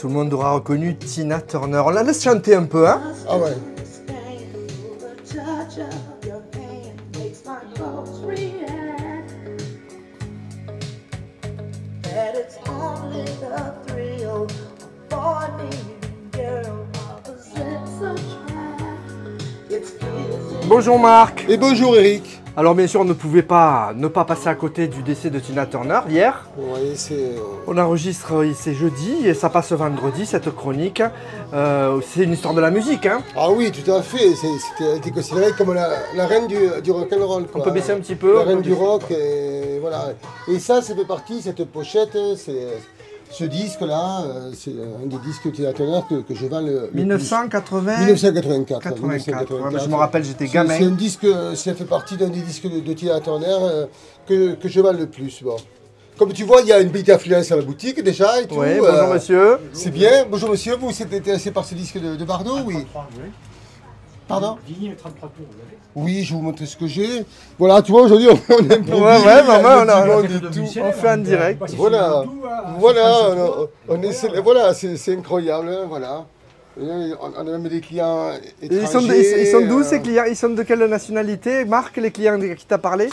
Tout le monde aura reconnu Tina Turner. On la laisse chanter un peu, hein? Ah ouais. Bonjour Marc. Et bonjour Eric. Alors bien sûr, on ne pouvait pas ne pas passer à côté du décès de Tina Turner hier. Oui, c'est... On enregistre, c'est jeudi et ça passe vendredi cette chronique. C'est une histoire de la musique, hein. Ah oui, tout à fait. Elle était considérée comme la reine du rock'n'roll. On peut baisser un petit peu. La reine du rock, et voilà. Et ça fait partie, cette pochette, ce disque-là, c'est un des disques Tina Turner que je vends le 1980... 1984. 84. Ouais, je me rappelle, j'étais gamin. C'est un disque, ça fait partie d'un des disques de Tina Turner que je vends le plus. Bon. Comme tu vois, il y a une petite affluence à la boutique déjà et tout. Oui, bonjour monsieur. C'est bien. Bonjour monsieur, vous êtes intéressé par ce disque de Bardot, oui? Pardon? Vinyle 33 tours, vous avez? Oui, je vais vous montrer ce que j'ai. Voilà, tu vois, aujourd'hui, on est un peu... Ouais, maman, on fait en direct. Voilà, voilà, c'est incroyable, hein, voilà. On a même des clients étrangers. Ils sont d'où ces clients? Ils sont de quelle nationalité? Marc, les clients qui t'a parlé?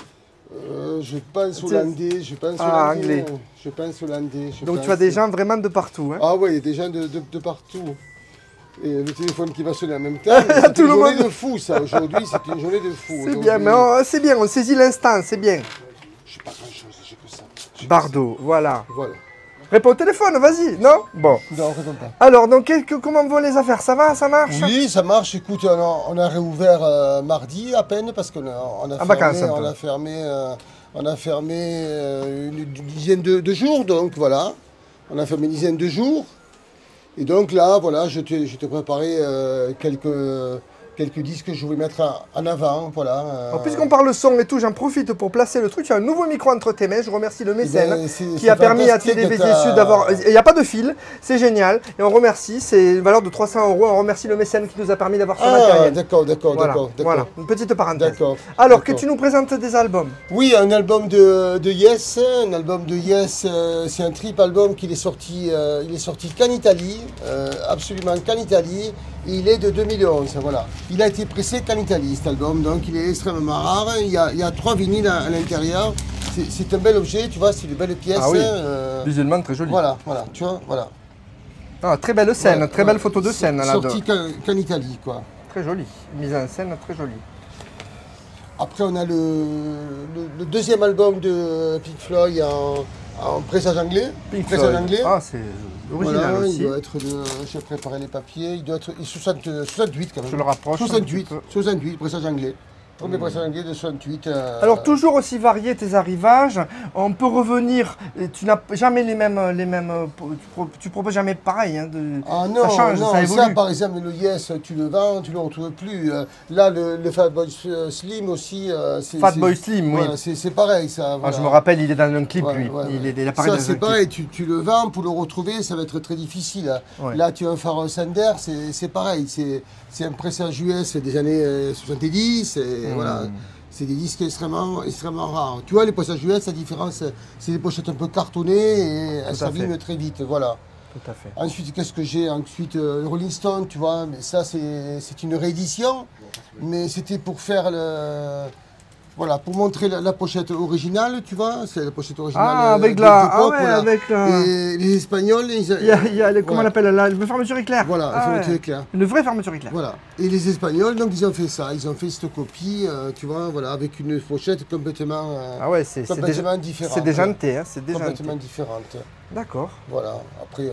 Je pense hollandais, anglais. Je pense hollandais. Donc tu as des gens vraiment de partout, hein? Ah oui, il y a des gens de partout. Et le téléphone qui va sonner en même temps, c'est une journée de fou ça, aujourd'hui c'est une journée de fou. C'est bien, mais c'est bien, on saisit l'instant, c'est bien. J'ai pas grand chose, j'ai que ça. Bardot, voilà. Voilà. Réponds au téléphone, vas-y, non? Bon. Non, réponds pas. Alors, donc, comment vont les affaires? Ça va, ça marche? Oui, ça marche. Écoute, on a réouvert mardi à peine parce qu'on a fermé une dizaine de jours, donc voilà. On a fermé une dizaine de jours. Et donc là, voilà, je t'ai préparé quelques disques que je voulais mettre en avant, voilà. Puisqu'on parle son et tout, j'en profite pour placer le truc. Tu as un nouveau micro entre tes mains. Je remercie le mécène qui a permis à TDVSU d'avoir... Il n'y a pas de fil, c'est génial. Et on remercie, c'est une valeur de 300 €. On remercie le mécène qui nous a permis d'avoir son matériel. D'accord. Voilà, une petite parenthèse. Alors, que tu nous présentes des albums? Oui, un album de Yes. Un album de Yes, c'est un triple album qu'il est sorti qu'en Italie, absolument qu'en Italie. Et il est de 2011, voilà. Il a été pressé qu'en Italie, cet album, donc il est extrêmement rare. Il y a 3 vinyles à l'intérieur. C'est un bel objet, tu vois, c'est de belles pièces. Ah oui, visuellement très joli. Voilà, tu vois, voilà. Ah, très belle scène, très belle photo de scène. Sorti qu'en Italie, quoi. Très joli, mise en scène très jolie. Après, on a le deuxième album de Pink Floyd en pressage anglais. Anglais. Ah, c'est original voilà, aussi. Il doit être de... J'ai préparé les papiers. Il doit être 68 quand même. Je le rapproche. 68, pressage anglais. Premier pressage anglais de 68. Alors, toujours aussi variés tes arrivages. On peut revenir. Tu n'as jamais les mêmes. Tu proposes jamais pareil. Hein, ah non, ça change, ça évolue. Ça, par exemple, le Yes, tu le vends, tu ne le retrouves plus. Là, le Fatboy Slim aussi. Fatboy Slim, oui. Voilà, c'est pareil, ça. Voilà. Ah, je me rappelle, il est dans un clip, lui. Ouais. Il apparaît dans un clip. Ça, c'est pareil. Tu le vends, pour le retrouver, ça va être très difficile. Ouais. Là, tu as un Pharoah Sanders, c'est pareil. C'est un pressage US des années 70. Voilà. C'est des disques extrêmement rares. Tu vois, les pochettes US, la différence, c'est des pochettes un peu cartonnées et elles s'abîment très vite. Voilà. Tout à fait. Ensuite, qu'est-ce que j'ai? Ensuite, le Rolling Stone, tu vois, mais ça, c'est une réédition. Mais c'était pour faire le... Voilà, pour montrer la pochette originale, tu vois, c'est la pochette originale. Ah, avec avec la... Et les Espagnols, il y a comment on appelle la fermeture éclair. Voilà, la fermeture éclair. Une vraie fermeture éclair. Voilà. Et les Espagnols, donc ils ont fait ça, ils ont fait cette copie, tu vois, voilà, avec une pochette complètement, différente. C'est déjanté, hein, c'est déjanté. Complètement différente. D'accord. Voilà. Après,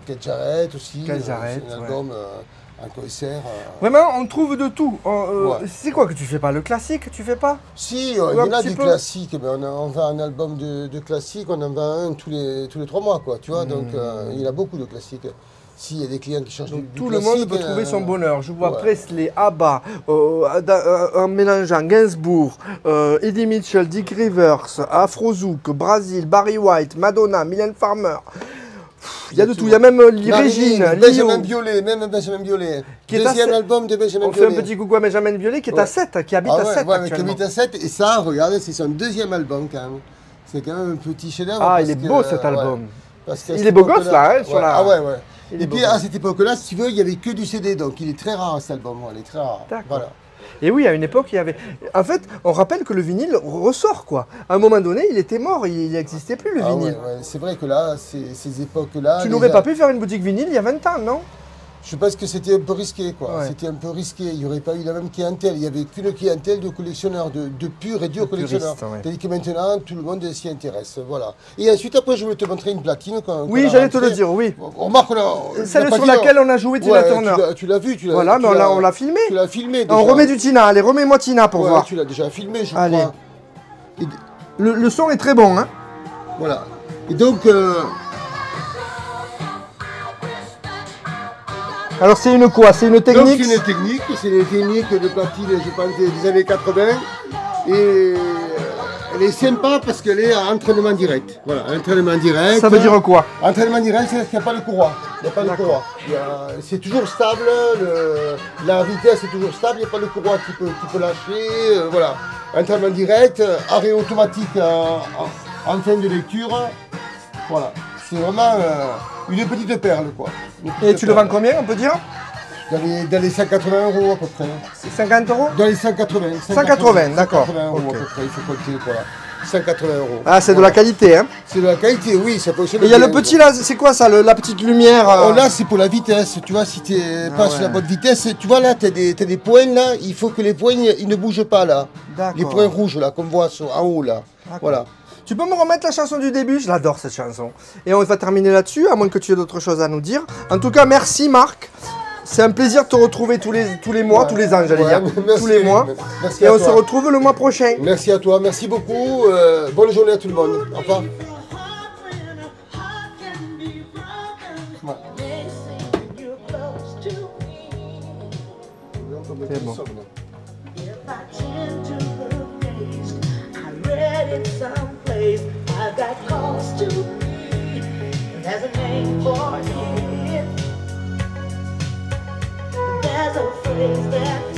Keith Jarrett aussi. Keith Jarrett, c'est un album. Un concert. Vraiment, on trouve de tout. C'est quoi que tu fais pas? Le classique, tu fais pas? Si, il y en a des classiques. Mais on vend un album de classiques, on en vend un tous les 3 mois, quoi. Tu vois, donc il y en a beaucoup de classiques. Si, il y a des clients qui cherchent du tout classique, le monde peut trouver son bonheur. Je vois Presley, ABBA, en mélangeant Gainsbourg, Eddie Mitchell, Dick Rivers, Afro Zouk, Brazil, Barry White, Madonna, Mylène Farmer. Il y a de tout, il y a même Régine, Benjamin Biolay, deuxième album de Benjamin Biolay. On fait un petit coucou à Benjamin Biolay qui est à 7, qui habite à 7 actuellement. Qui habite à 7, et ça, regarde, c'est son deuxième album quand même. C'est quand même un petit chef-d'œuvre. Ah, il est beau cet album. Il est beau gosse là, hein, sur la... Ah ouais. Il est Et puis beau. à cette époque-là, si tu veux, il n'y avait que du CD, donc il est très rare cet album, il est très rare. D'accord. Voilà. Et oui, à une époque, il y avait. En fait, on rappelle que le vinyle ressort, quoi. À un moment donné, il était mort, il n'existait plus le Ah vinyle. ouais, ouais. C'est vrai que là, ces époques-là. Tu n'aurais pas pu faire une boutique vinyle il y a 20 ans, non? Je pense que c'était un peu risqué, quoi. Ouais. C'était un peu risqué. Il n'y aurait pas eu la même clientèle. Il n'y avait qu'une clientèle de collectionneurs, de purs et durs collectionneurs. puristes, ouais. Tandis que maintenant, tout le monde s'y intéresse. Voilà. Et ensuite, après, je voulais te montrer une platine. Oui, j'allais te le dire, oui. On remarque, on a. Celle sur laquelle on a joué Tina Turner. Tu l'as vu, Voilà, mais on l'a filmé. Tu l'as filmé. Déjà. On remet du Tina, allez, remets-moi Tina pour Ouais, voir. tu l'as déjà filmé, je Allez. crois. Et, Le son est très bon, hein. voilà. Et donc. Alors c'est une quoi? C'est une technique? Donc c'est une technique de platine, je pense, des années 80. Et elle est sympa parce qu'elle est à entraînement direct. Voilà, entraînement direct. Ça veut dire quoi? Entraînement direct, c'est-à-dire qu'il n'y a pas de courroie. Il n'y a pas de courroie. C'est toujours stable, la vitesse est toujours stable, il n'y a pas de courroie qui peut lâcher. Voilà. Entraînement direct, arrêt automatique en fin de lecture. Voilà. C'est vraiment une petite perle, quoi. Et tu le vends combien, on peut dire? Dans les 180 € à peu près. 50 €? Dans les 180. 180, d'accord. 180 € Ok. à peu près, il faut compter, voilà. 180 €. Ah, c'est de la qualité, hein. C'est de la qualité, oui, ça fonctionne Et il y a bien, le petit là, c'est quoi ça, la petite lumière Oh, là, c'est pour la vitesse, tu vois, si tu passes ouais. la bonne vitesse, tu vois là, tu as des points là, il faut que les points, ils ne bougent pas là. D'accord. Les points rouges là, qu'on voit en haut là. Voilà. Tu peux me remettre la chanson du début? Je l'adore cette chanson. Et on va terminer là-dessus, à moins que tu aies d'autres choses à nous dire. En tout cas, merci Marc. C'est un plaisir de te retrouver tous les mois, tous les ans, j'allais dire. Merci, tous les mois. merci Et à on toi. se retrouve le mois prochain. Merci à toi, merci beaucoup. Bonne journée à tout le monde. Au revoir. C'est bon. Someplace I've got cause to be. There's a name for it. There's a phrase that